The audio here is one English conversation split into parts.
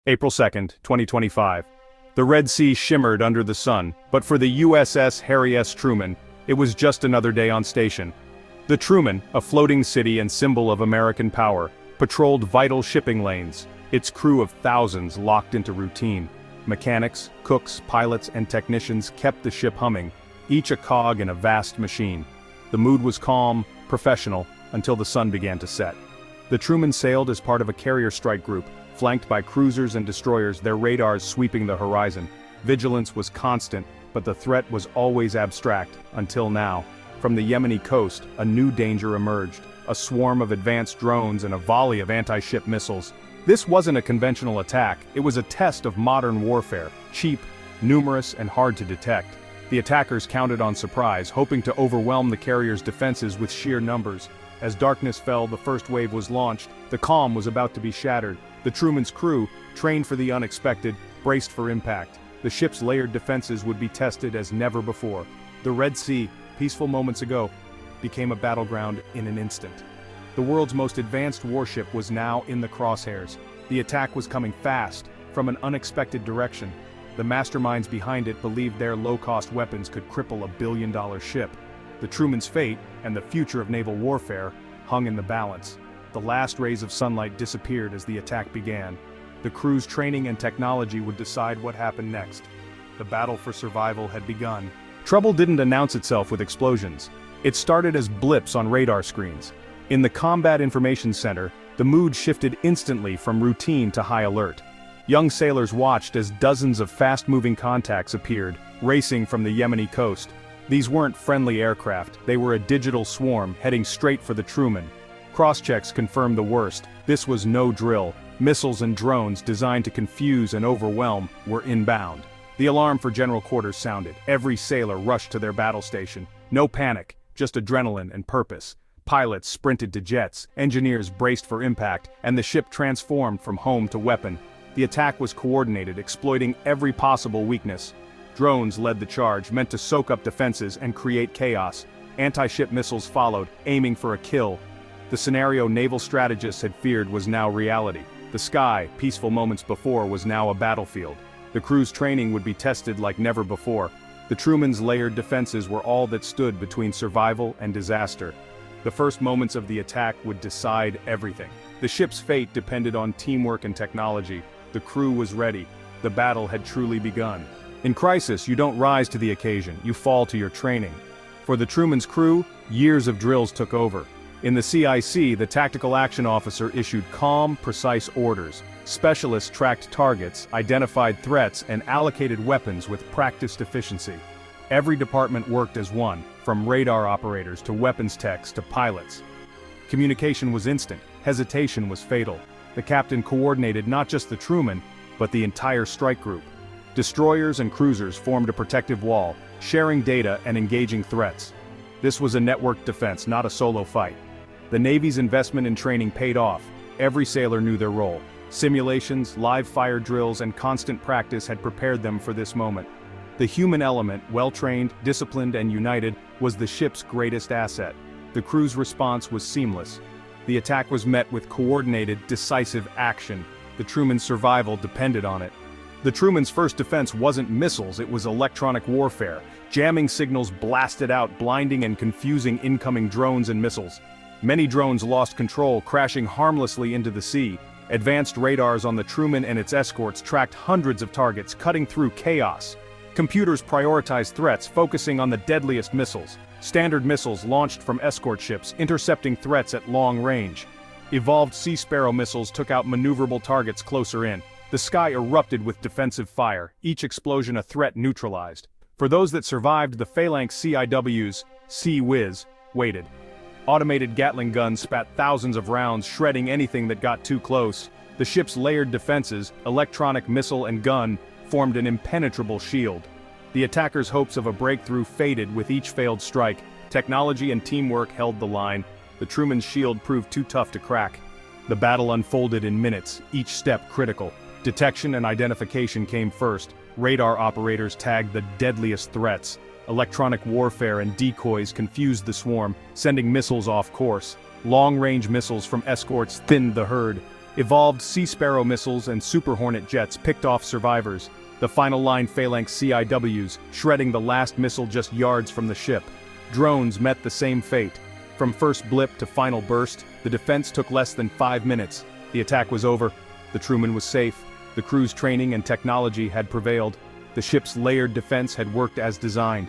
April 2nd, 2025. The Red Sea shimmered under the sun, but for the USS Harry S. Truman, it was just another day on station. The Truman, a floating city and symbol of American power, patrolled vital shipping lanes, its crew of thousands locked into routine. Mechanics, cooks, pilots, and technicians kept the ship humming, each a cog in a vast machine. The mood was calm, professional, until the sun began to set. The Truman sailed as part of a carrier strike group, flanked by cruisers and destroyers, their radars sweeping the horizon. Vigilance was constant, but the threat was always abstract, until now. From the Yemeni coast, a new danger emerged, a swarm of advanced drones and a volley of anti-ship missiles. This wasn't a conventional attack, it was a test of modern warfare, cheap, numerous, and hard to detect. The attackers counted on surprise, hoping to overwhelm the carrier's defenses with sheer numbers. As darkness fell, the first wave was launched. The calm was about to be shattered. The Truman's crew, trained for the unexpected, braced for impact. The ship's layered defenses would be tested as never before. The Red Sea, peaceful moments ago, became a battleground in an instant. The world's most advanced warship was now in the crosshairs. The attack was coming fast, from an unexpected direction. The masterminds behind it believed their low-cost weapons could cripple a billion-dollar ship. The Truman's fate, and the future of naval warfare, hung in the balance. The last rays of sunlight disappeared as the attack began. The crew's training and technology would decide what happened next. The battle for survival had begun. Trouble didn't announce itself with explosions. It started as blips on radar screens. In the Combat Information Center, the mood shifted instantly from routine to high alert. Young sailors watched as dozens of fast-moving contacts appeared, racing from the Yemeni coast. These weren't friendly aircraft, they were a digital swarm heading straight for the Truman. Cross-checks confirmed the worst. This was no drill. Missiles and drones designed to confuse and overwhelm were inbound. The alarm for general quarters sounded. Every sailor rushed to their battle station. No panic, just adrenaline and purpose. Pilots sprinted to jets, engineers braced for impact, and the ship transformed from home to weapon. The attack was coordinated, exploiting every possible weakness. Drones led the charge, meant to soak up defenses and create chaos. Anti-ship missiles followed, aiming for a kill. The scenario naval strategists had feared was now reality. The sky, peaceful moments before, was now a battlefield. The crew's training would be tested like never before. The Truman's layered defenses were all that stood between survival and disaster. The first moments of the attack would decide everything. The ship's fate depended on teamwork and technology. The crew was ready. The battle had truly begun. In crisis, you don't rise to the occasion, you fall to your training. For the Truman's crew, years of drills took over. In the CIC, the tactical action officer issued calm, precise orders. Specialists tracked targets, identified threats, and allocated weapons with practiced efficiency. Every department worked as one, from radar operators to weapons techs to pilots. Communication was instant, hesitation was fatal. The captain coordinated not just the Truman, but the entire strike group. Destroyers and cruisers formed a protective wall, sharing data and engaging threats. This was a networked defense, not a solo fight. The Navy's investment in training paid off. Every sailor knew their role. Simulations, live fire drills, and constant practice had prepared them for this moment. The human element, well-trained, disciplined, and united, was the ship's greatest asset. The crew's response was seamless. The attack was met with coordinated, decisive action. The Truman's survival depended on it. The Truman's first defense wasn't missiles, it was electronic warfare. Jamming signals blasted out, blinding and confusing incoming drones and missiles. Many drones lost control, crashing harmlessly into the sea. Advanced radars on the Truman and its escorts tracked hundreds of targets, cutting through chaos. Computers prioritized threats, focusing on the deadliest missiles. Standard missiles launched from escort ships, intercepting threats at long range. Evolved Sea Sparrow missiles took out maneuverable targets closer in. The sky erupted with defensive fire, each explosion a threat neutralized. For those that survived, the Phalanx CIWs, Sea Whiz, waited. Automated Gatling guns spat thousands of rounds, shredding anything that got too close. The ship's layered defenses, electronic missile and gun, formed an impenetrable shield. The attackers' hopes of a breakthrough faded with each failed strike. Technology and teamwork held the line. The Truman's shield proved too tough to crack. The battle unfolded in minutes, each step critical. Detection and identification came first. Radar operators tagged the deadliest threats. Electronic warfare and decoys confused the swarm, sending missiles off course. Long-range missiles from escorts thinned the herd. Evolved Sea Sparrow missiles and Super Hornet jets picked off survivors, the final line phalanx CIWs shredding the last missile just yards from the ship. Drones met the same fate. From first blip to final burst, the defense took less than 5 minutes. The attack was over. The Truman was safe. The crew's training and technology had prevailed. The ship's layered defense had worked as designed.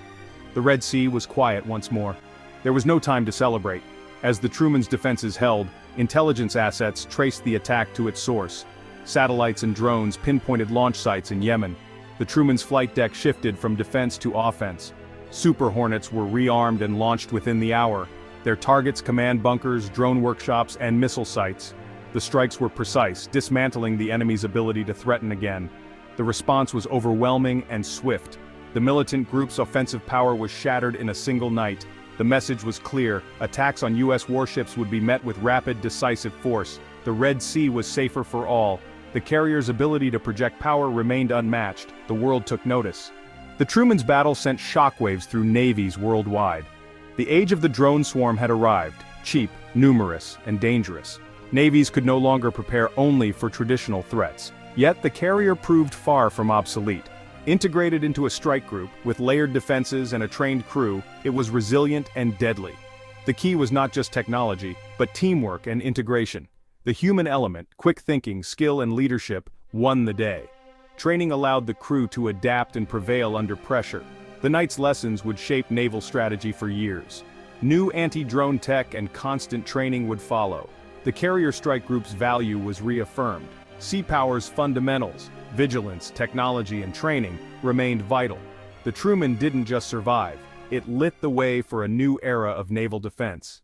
The Red Sea was quiet once more. There was no time to celebrate. As the Truman's defenses held, intelligence assets traced the attack to its source. Satellites and drones pinpointed launch sites in Yemen. The Truman's flight deck shifted from defense to offense. Super Hornets were rearmed and launched within the hour. Their targets command bunkers, drone workshops, and missile sites. The strikes were precise, dismantling the enemy's ability to threaten again. The response was overwhelming and swift. The militant group's offensive power was shattered in a single night. The message was clear: attacks on U.S. warships would be met with rapid, decisive force. The Red Sea was safer for all. The carrier's ability to project power remained unmatched. The world took notice. The Truman's battle sent shockwaves through navies worldwide. The age of the drone swarm had arrived, cheap, numerous, and dangerous. Navies could no longer prepare only for traditional threats. Yet the carrier proved far from obsolete. Integrated into a strike group, with layered defenses and a trained crew, it was resilient and deadly. The key was not just technology, but teamwork and integration. The human element, quick thinking, skill and leadership, won the day. Training allowed the crew to adapt and prevail under pressure. The night's lessons would shape naval strategy for years. New anti-drone tech and constant training would follow. The carrier strike group's value was reaffirmed. Sea power's fundamentals, vigilance, technology, and training, remained vital. The Truman didn't just survive, it lit the way for a new era of naval defense.